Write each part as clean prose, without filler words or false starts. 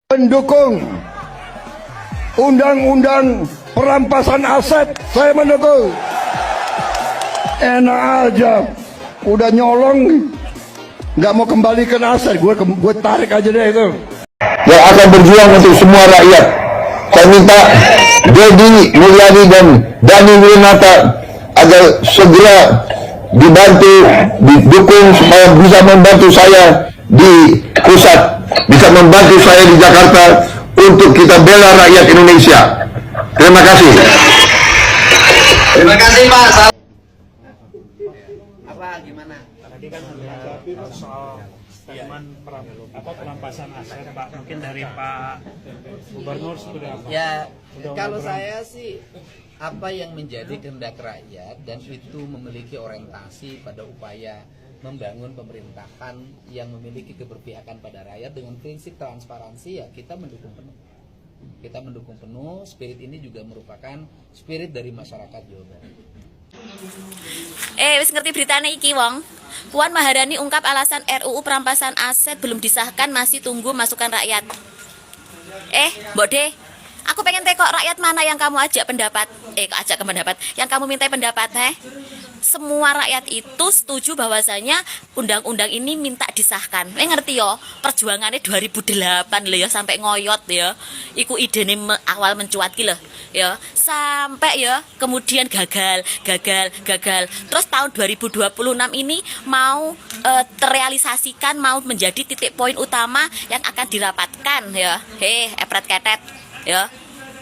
Mendukung undang-undang perampasan aset, saya mendukung. Enak aja, udah nyolong, nggak mau kembalikan aset, gue tarik aja deh itu. Yang akan berjuang untuk semua rakyat. Saya minta Dedi Mulyani dan Dhani Winata agar segera dibantu, didukung supaya bisa membantu saya di pusat, bisa membantu saya di Jakarta untuk kita bela rakyat Indonesia. Terima kasih. Terima kasih Pak. Apa gimana? Tadi kan ada soal statement perampasan aset, Pak. Mungkin dari Pak Gubernur sudah apa? Ya, Sudah kalau ngobrol. saya sih apa yang menjadi kehendak rakyat dan itu memiliki orientasi pada upaya membangun pemerintahan yang memiliki keberpihakan pada rakyat dengan prinsip transparansi, ya kita mendukung penuh. Kita mendukung penuh. Spirit ini juga merupakan spirit dari masyarakat Jawa Barat. Wis ngerti beritanya iki wong. Puan Maharani ungkap alasan RUU perampasan aset belum disahkan masih tunggu masukan rakyat. Mbok De, aku pengen tekok rakyat mana yang kamu ajak pendapat. Ajak ke pendapat. Yang kamu minta pendapat, Semua rakyat itu setuju bahwasanya undang-undang ini minta disahkan. Ngerti yo, perjuangannya 2008 lho ya sampai ngoyot ya. Iku idene awal mencuat ki lho ya. Sampai ya kemudian gagal. Terus tahun 2026 ini mau terrealisasikan, mau menjadi titik poin utama yang akan dirapatkan ya. Epret ketet ya.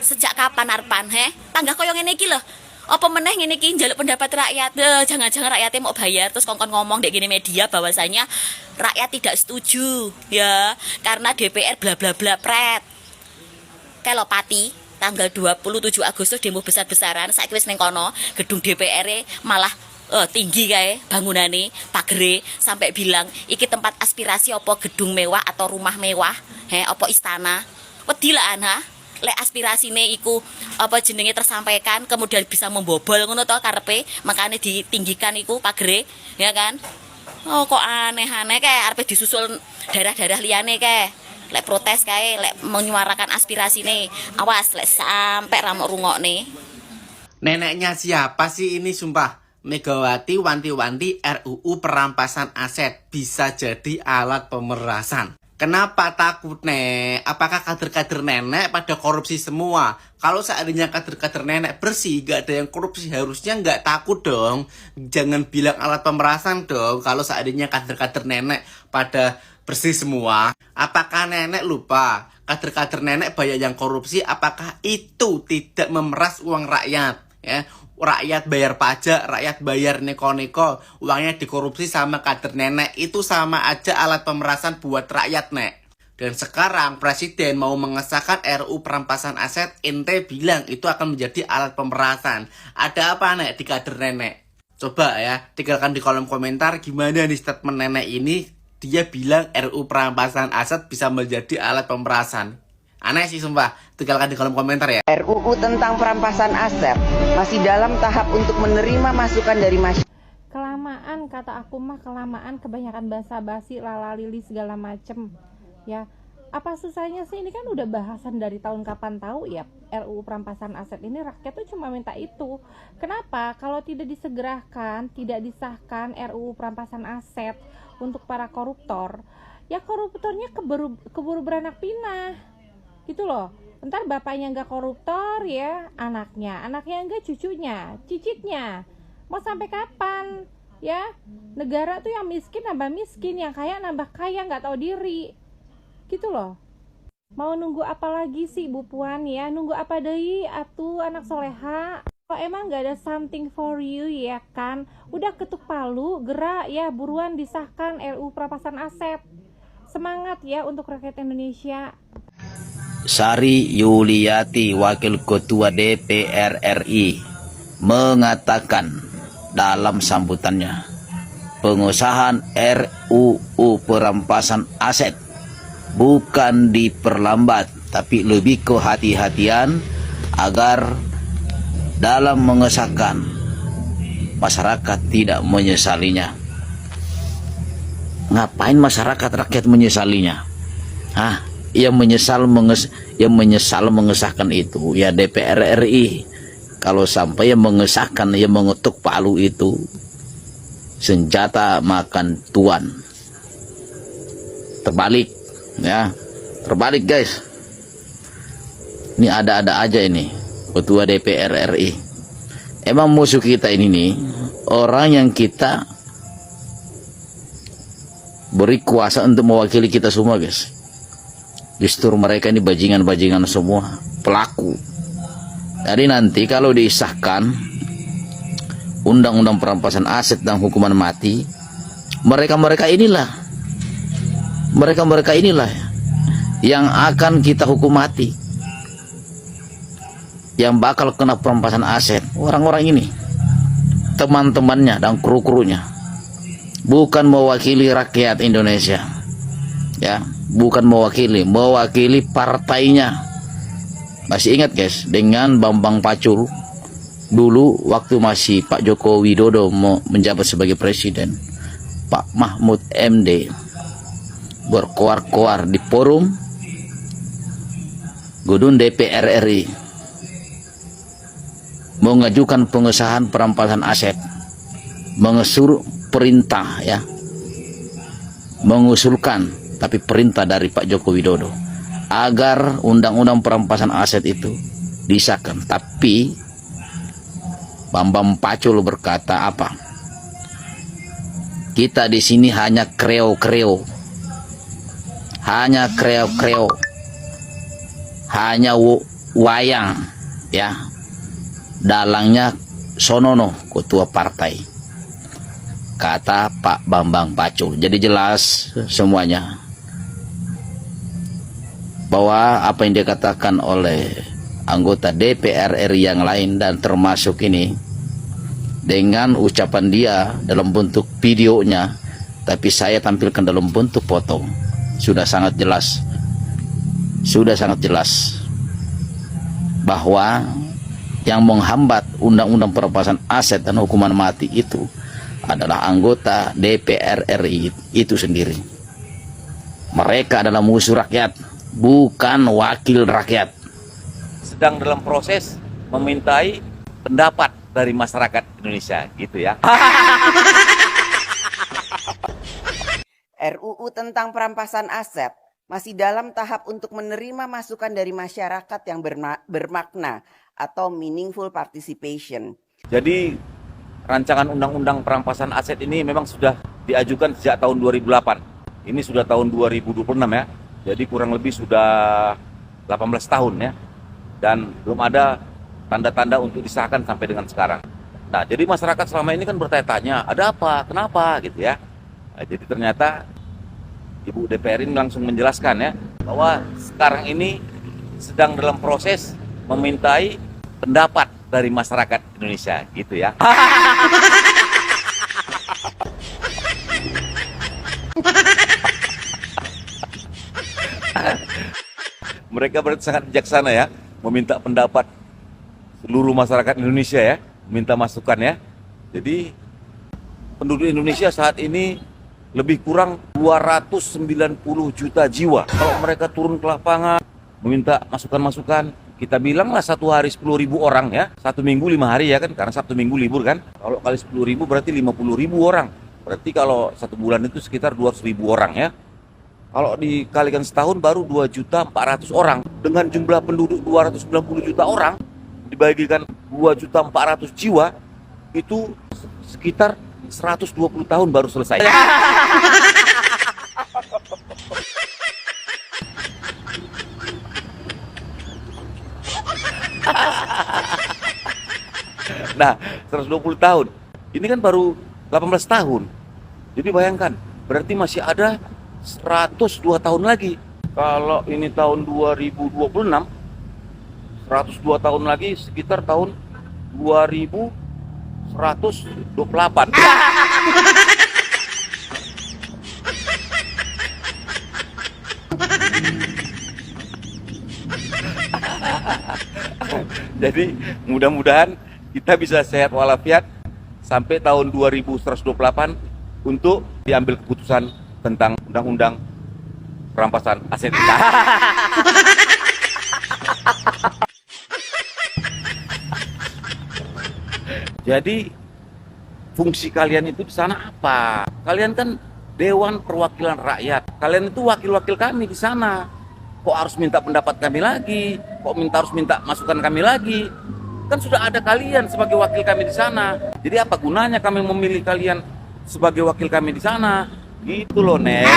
Sejak kapan arpan Tanggah koyo ngene iki lho. Apa meneh ngene iki njaluk pendapat rakyat. Jangan-jangan rakyatnya mau bayar terus kongkon ngomong dek gini media bahwasanya rakyat tidak setuju ya karena DPR bla bla bla pret. Kalau Pati tanggal 27 Agustus demo besar-besaran saiki wis ning kono gedung DPR malah tinggi kae bangunane pagere sampai bilang iki tempat aspirasi apa gedung mewah atau rumah mewah apa istana. Wedi lah lek aspirasine iku apa jenenge tersampaikan kemudian bisa membobol ngono to karepe makane ditinggikan iku pagere ya kan. Kok aneh-aneh kae arepe disusul daerah-daerah liyane kae. Lek protes kae lek menyuarakan aspirasine awas lek sampai ramok rungokne. Neneknya siapa sih ini sumpah? Megawati wanti-wanti RUU perampasan aset bisa jadi alat pemerasan. Kenapa takut, Nek? Apakah kader-kader nenek pada korupsi semua? Kalau seandainya kader-kader nenek bersih, gak ada yang korupsi, harusnya gak takut dong. Jangan bilang alat pemerasan dong. Kalau seandainya kader-kader nenek pada bersih semua. Apakah nenek lupa? Kader-kader nenek banyak yang korupsi, apakah itu tidak memeras uang rakyat? Ya, rakyat bayar pajak, rakyat bayar neko-neko, uangnya dikorupsi sama kader nenek, itu sama aja alat pemerasan buat rakyat, Nek. Dan sekarang presiden mau mengesahkan RUU perampasan aset, ente bilang itu akan menjadi alat pemerasan. Ada apa, Nek, di kader nenek? Coba ya, tinggalkan di kolom komentar gimana nih statement nenek ini. Dia bilang RUU perampasan aset bisa menjadi alat pemerasan. Aneh sih sumpah, tinggalkan di kolom komentar ya. RUU tentang perampasan aset masih dalam tahap untuk menerima masukan dari masyarakat. Kelamaan, kata aku mah kelamaan, kebanyakan basa-basi, lala-lili segala macem ya. Apa susahnya sih, ini kan udah bahasan dari tahun kapan tahu ya. RUU perampasan aset ini rakyat tuh cuma minta itu. Kenapa kalau tidak disegerakan, tidak disahkan RUU perampasan aset untuk para koruptor, ya koruptornya keburu beranak pinah gitu loh. Ntar bapaknya nggak koruptor ya anaknya nggak cucunya, cicitnya. Mau sampai kapan ya? Negara tuh yang miskin nambah miskin, yang kaya nambah kaya, nggak tahu diri gitu loh. Mau nunggu apa lagi sih Bu Puan ya? Nunggu apa deui atuh anak soleha? Kalau emang nggak ada something for you ya kan, udah ketuk palu gerak ya, buruan disahkan RUU perampasan aset. Semangat ya untuk rakyat Indonesia. Sari Yuliati, Wakil Ketua DPR RI, mengatakan dalam sambutannya, pengesahan RUU perampasan aset bukan diperlambat, tapi lebih kehati-hatian agar dalam mengesahkan masyarakat tidak menyesalinya. Ngapain masyarakat rakyat menyesalinya? yang menyesal mengesahkan itu ya DPR RI. Kalau sampai yang mengesahkan, yang mengetuk palu itu senjata makan tuan. Terbalik ya, terbalik guys. Ini ada-ada aja ini ketua DPR RI. Emang musuh kita ini nih orang yang kita beri kuasa untuk mewakili kita semua guys. Justru mereka ini bajingan-bajingan semua, pelaku. Jadi nanti kalau disahkan undang-undang perampasan aset dan hukuman mati, mereka-mereka inilah yang akan kita hukum mati, yang bakal kena perampasan aset. Orang-orang ini, teman-temannya dan kru-krunya, bukan mewakili rakyat Indonesia, ya, bukan mewakili partainya. Masih ingat guys dengan Bambang Pacul dulu waktu masih Pak Joko Widodo mau menjabat sebagai presiden, Pak Mahfud MD berkoar-koar di forum gedung DPR RI mengajukan pengesahan perampasan aset, mengesur perintah ya, mengusulkan tapi perintah dari Pak Joko Widodo agar undang-undang perampasan aset itu disahkan. Tapi Bambang Pacul berkata apa? Kita di sini hanya kreo-kreo, hanya wayang ya, dalangnya sonono ketua partai, kata Pak Bambang Pacul. Jadi jelas semuanya bahwa apa yang dikatakan oleh anggota DPR RI yang lain dan termasuk ini dengan ucapan dia dalam bentuk videonya, tapi saya tampilkan dalam bentuk foto, sudah sangat jelas bahwa yang menghambat undang-undang perampasan aset dan hukuman mati itu adalah anggota DPR RI itu sendiri. Mereka adalah musuh rakyat, bukan wakil rakyat. Sedang dalam proses memintai pendapat dari masyarakat Indonesia, gitu ya. RUU tentang perampasan aset masih dalam tahap untuk menerima masukan dari masyarakat yang bermakna atau meaningful participation. Jadi rancangan undang-undang perampasan aset ini memang sudah diajukan sejak tahun 2008. Ini sudah tahun 2026 ya. Jadi kurang lebih sudah 18 tahun ya. Dan belum ada tanda-tanda untuk disahkan sampai dengan sekarang. Nah, jadi masyarakat selama ini kan bertanya-tanya, ada apa, kenapa gitu ya. Nah, jadi ternyata Ibu DPR ini langsung menjelaskan ya, bahwa sekarang ini sedang dalam proses memintai pendapat dari masyarakat Indonesia, gitu ya. Mereka berarti sangat bijaksana ya, meminta pendapat seluruh masyarakat Indonesia ya, minta masukan ya. Jadi penduduk Indonesia saat ini lebih kurang 290 juta jiwa. Kalau mereka turun ke lapangan meminta masukan-masukan, kita bilanglah satu hari 10.000 orang ya, satu minggu 5 hari ya kan, karena Sabtu Minggu libur kan. Kalau kali 10.000 berarti 50.000 orang. Berarti kalau satu bulan itu sekitar 200.000 orang ya. Kalau dikalikan setahun baru 2.400.000 orang. Dengan jumlah penduduk 290 juta orang, dibagikan 2.400.000 jiwa, itu sekitar 120 tahun baru selesai. Nah, 120 tahun. Ini kan baru 18 tahun. Jadi bayangkan, berarti masih ada 102 tahun lagi. Kalau ini tahun 2026, 102 tahun lagi sekitar tahun 2128. Jadi mudah-mudahan kita bisa sehat walafiat sampai tahun 2128 untuk diambil keputusan tentang undang-undang perampasan aset. Jadi fungsi kalian itu di sana apa? Kalian kan Dewan Perwakilan Rakyat. Kalian itu wakil-wakil kami di sana. Kok harus minta pendapat kami lagi? Kok harus minta masukan kami lagi? Kan sudah ada kalian sebagai wakil kami di sana. jadi apa gunanya kami memilih kalian sebagai wakil kami di sana? Gitu loh, Nek.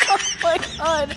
Oh my God.